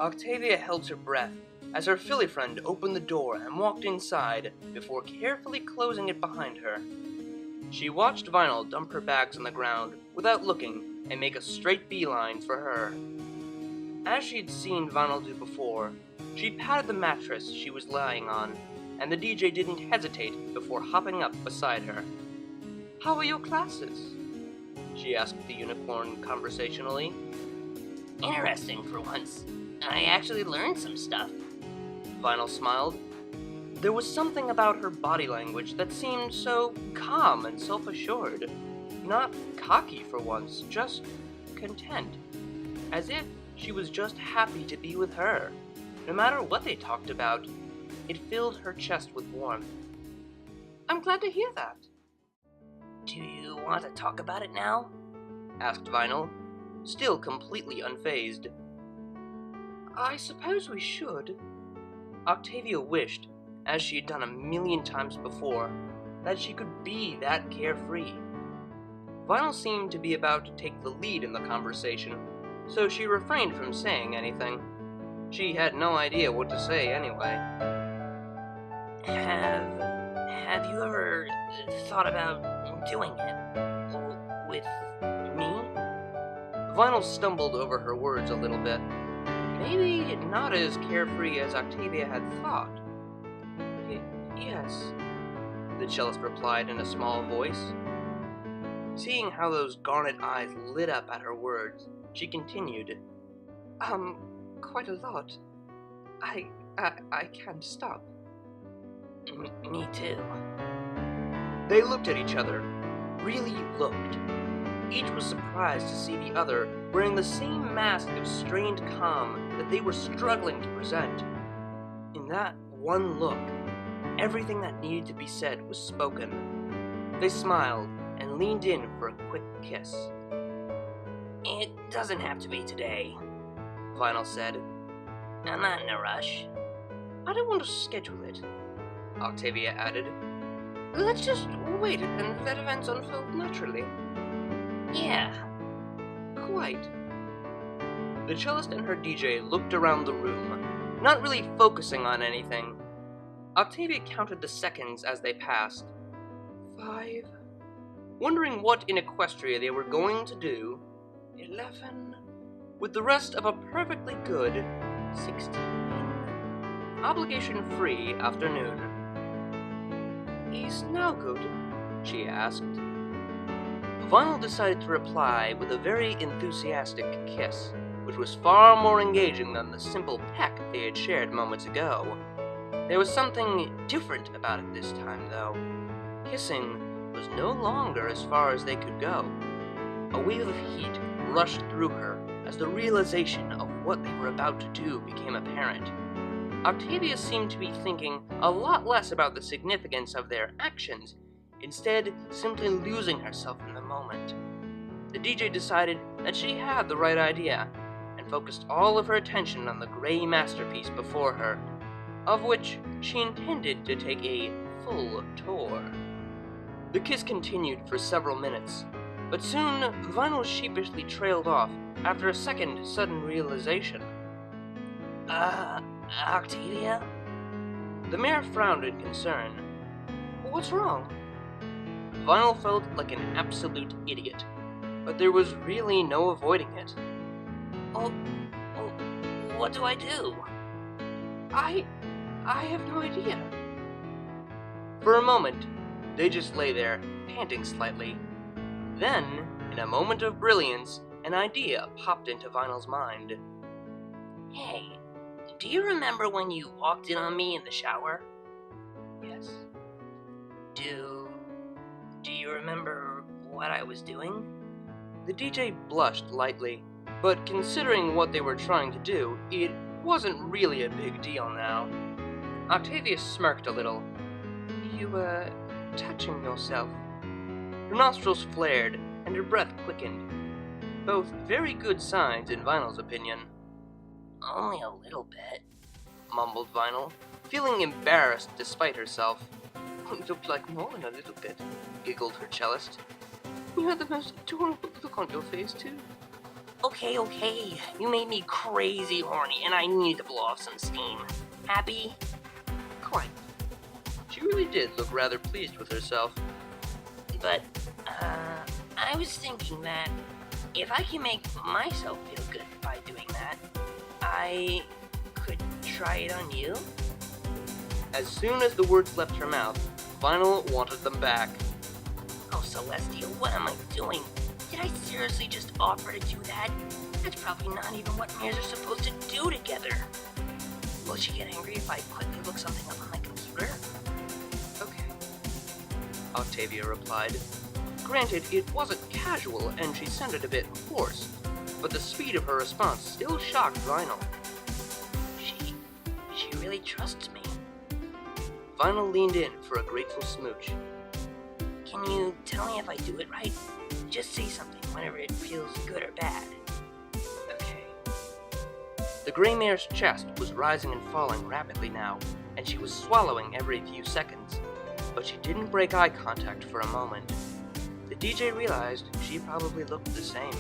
Octavia held her breath as her filly friend opened the door and walked inside before carefully closing it behind her. She watched Vinyl dump her bags on the ground without looking and make a straight beeline for her. As she'd seen Vinyl do before, she patted the mattress she was lying on, and the DJ didn't hesitate before hopping up beside her. "How are your classes?" she asked the unicorn conversationally. Interesting for once. I actually learned some stuff. Vinyl smiled. There was something about her body language that seemed so calm and self-assured. Not cocky for once, just content. As if she was just happy to be with her. No matter what they talked about, it filled her chest with warmth. "I'm glad to hear that." Do you want to talk about it now? Asked Vinyl, still completely unfazed. "I suppose we should." Octavia wished, as she had done a million times before, that she could be that carefree. Vinyl seemed to be about to take the lead in the conversation, so she refrained from saying anything. She had no idea what to say anyway. Have you ever thought about doing it with me? Vinyl stumbled over her words a little bit. Maybe not as carefree as Octavia had thought. Yes, the cellist replied in a small voice. Seeing how those garnet eyes lit up at her words, she continued, Quite a lot. I can't stop." Me too. They looked at each other. Really looked. Each was surprised to see the other wearing the same mask of strained calm that they were struggling to present. In that one look, everything that needed to be said was spoken. They smiled and leaned in for a quick kiss. It doesn't have to be today, Vinyl said. I'm not in a rush. "I don't want to schedule it," Octavia added. "Let's just wait and let events unfold naturally." Yeah. Quite. The cellist and her DJ looked around the room, not really focusing on anything. Octavia counted the seconds as they passed. 5. Wondering what in Equestria they were going to do. 11. With the rest of a perfectly good 16. Obligation-free afternoon. "Is now good?" she asked. Vinyl decided to reply with a very enthusiastic kiss, which was far more engaging than the simple peck they had shared moments ago. There was something different about it this time, though. Kissing was no longer as far as they could go. A wave of heat rushed through her as the realization of what they were about to do became apparent. Octavia seemed to be thinking a lot less about the significance of their actions, instead simply losing herself in the moment. The DJ decided that she had the right idea, and focused all of her attention on the gray masterpiece before her, of which she intended to take a full tour. The kiss continued for several minutes, but soon Vinyl sheepishly trailed off after a second sudden realization. Octavia? The mayor frowned in concern. "What's wrong?" Vinyl felt like an absolute idiot, but there was really no avoiding it. Oh, what do I do? I have no idea." For a moment, they just lay there, panting slightly. Then, in a moment of brilliance, an idea popped into Vinyl's mind. Hey, do you remember when you walked in on me in the shower? "Yes." Do you remember what I was doing? The DJ blushed lightly, but considering what they were trying to do, it wasn't really a big deal now. Octavia smirked a little. "You were touching yourself." Her nostrils flared, and her breath quickened. Both very good signs in Vinyl's opinion. Only a little bit, mumbled Vinyl, feeling embarrassed despite herself. "It looked like more than a little bit," giggled her cellist. "You had the most adorable look on your face, too." Okay. You made me crazy horny, and I need to blow off some steam. Happy? Quite. She really did look rather pleased with herself. But, I was thinking that if I can make myself feel good by doing that, I could try it on you? As soon as the words left her mouth, Vinyl wanted them back. Oh, Celestia, what am I doing? Did I seriously just offer to do that? That's probably not even what mares are supposed to do together. Will she get angry if I quickly look something up on my computer? Okay, Octavia replied. Granted, it wasn't casual and she sounded a bit forced, but the speed of her response still shocked Vinyl. She really trusts me. Vinyl leaned in for a grateful smooch. Can you tell me if I do it right? Just say something whenever it feels good or bad. Okay. The gray mare's chest was rising and falling rapidly now, and she was swallowing every few seconds, but she didn't break eye contact for a moment. The DJ realized she probably looked the same.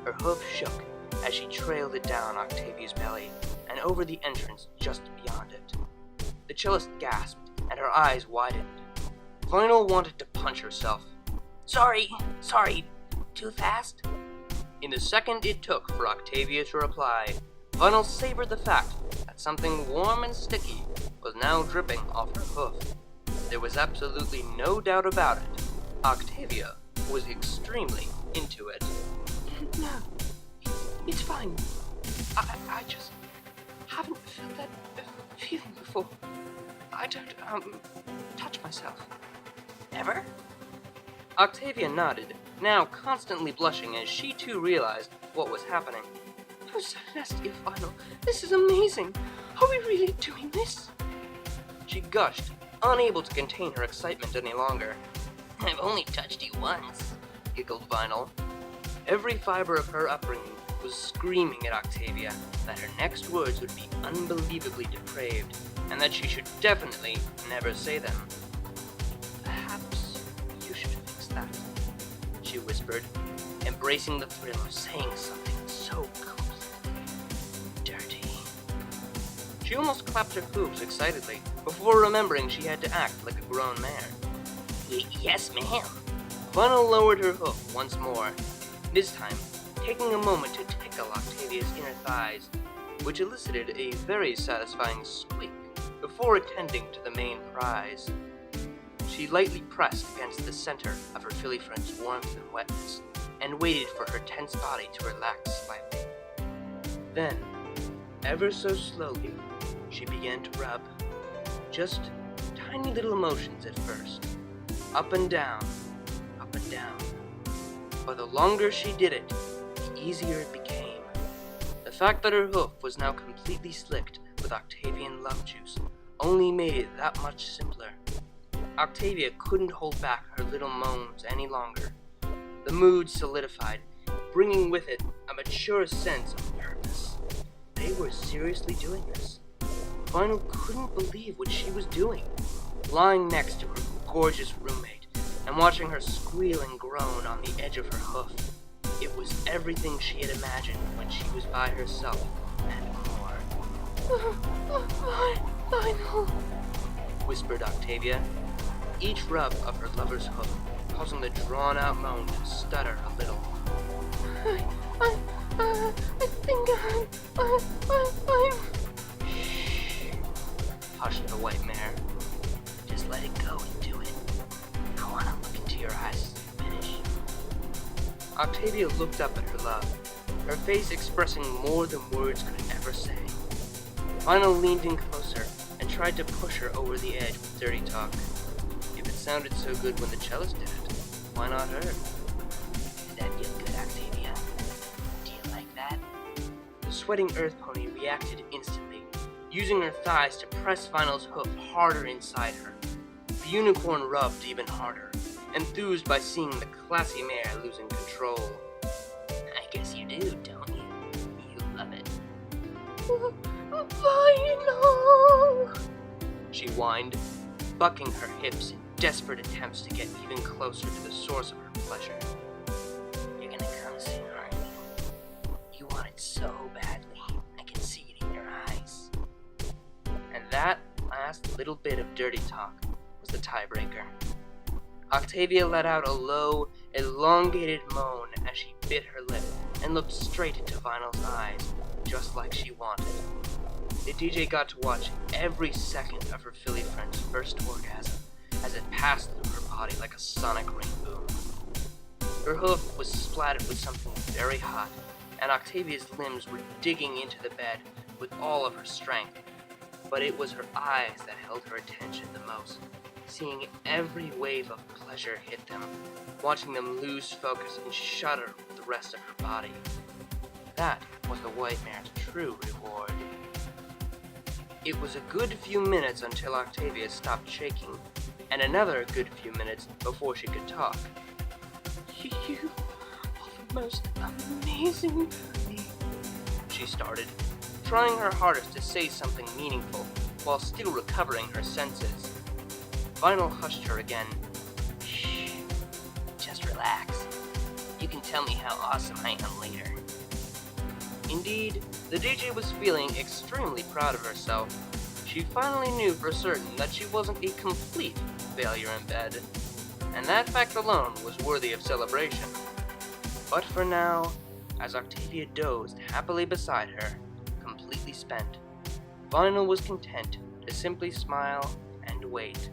Her hoof shook as she trailed it down Octavia's belly and over the entrance just beyond it. The cellist gasped and her eyes widened. Vinyl wanted to punch herself. Sorry, too fast? In the second it took for Octavia to reply, Vinyl savored the fact that something warm and sticky was now dripping off her hoof. There was absolutely no doubt about it. Octavia was extremely into it. No, it's fine. I just haven't felt that feeling before. I don't, touch myself. Ever? Octavia nodded, now constantly blushing as she too realized what was happening. Oh, Celestia, Vinyl, this is amazing. Are we really doing this? She gushed, unable to contain her excitement any longer. I've only touched you once, giggled Vinyl. Every fiber of her upbringing was screaming at Octavia that her next words would be unbelievably depraved, and that she should definitely never say them. Perhaps you should fix that, she whispered, embracing the thrill of saying something so completely dirty. She almost clapped her hooves excitedly, before remembering she had to act like a grown mare. Yes, ma'am. Vinyl lowered her hoof once more, this time taking a moment to tickle Octavia's inner thighs, which elicited a very satisfying squeak before attending to the main prize. She lightly pressed against the center of her filly friend's warmth and wetness, and waited for her tense body to relax slightly. Then, ever so slowly, she began to rub. Just tiny little motions at first. Up and down, up and down. But the longer she did it, the easier it became. The fact that her hoof was now completely slicked with Octavian love juice only made it that much simpler. Octavia couldn't hold back her little moans any longer. The mood solidified, bringing with it a mature sense of purpose. They were seriously doing this. Vinyl couldn't believe what she was doing, lying next to her gorgeous roommate and watching her squeal and groan on the edge of her hoof. It was everything she had imagined when she was by herself and more. Vinyl, whispered Octavia, each rub of her lover's hoof causing the drawn-out moan to stutter a little. I think I'm... Shh, hushed the white mare. Just let it go and do it. I want to look into your eyes as you finish. Octavia looked up at her love, her face expressing more than words could ever say. Vinyl leaned in closer and tried to push her over the edge with dirty talk. If it sounded so good when the cellist did it, why not her? Does that feel good, Octavia? Do you like that? The sweating earth pony reacted instantly, using her thighs to press Vinyl's hoof harder inside her. The unicorn rubbed even harder, enthused by seeing the classy mare losing control. I guess you do, don't you? You love it. Vinyl! She whined, bucking her hips in desperate attempts to get even closer to the source of her pleasure. You're gonna come soon, aren't you? last little bit of dirty talk was the tiebreaker. Octavia let out a low, elongated moan as she bit her lip and looked straight into Vinyl's eyes, just like she wanted. The DJ got to watch every second of her filly friend's first orgasm as it passed through her body like a sonic rainbow. Her hoof was splattered with something very hot, and Octavia's limbs were digging into the bed with all of her strength. But it was her eyes that held her attention the most, seeing every wave of pleasure hit them, watching them lose focus and shudder with the rest of her body. That was the white mare's true reward. It was a good few minutes until Octavia stopped shaking, and another good few minutes before she could talk. You are the most amazing pony, she started, trying her hardest to say something meaningful while still recovering her senses. Vinyl hushed her again. Shh, just relax. You can tell me how awesome I am later. Indeed, the DJ was feeling extremely proud of herself. She finally knew for certain that she wasn't a complete failure in bed, and that fact alone was worthy of celebration. But for now, as Octavia dozed happily beside her, completely spent, Vinyl was content to simply smile and wait.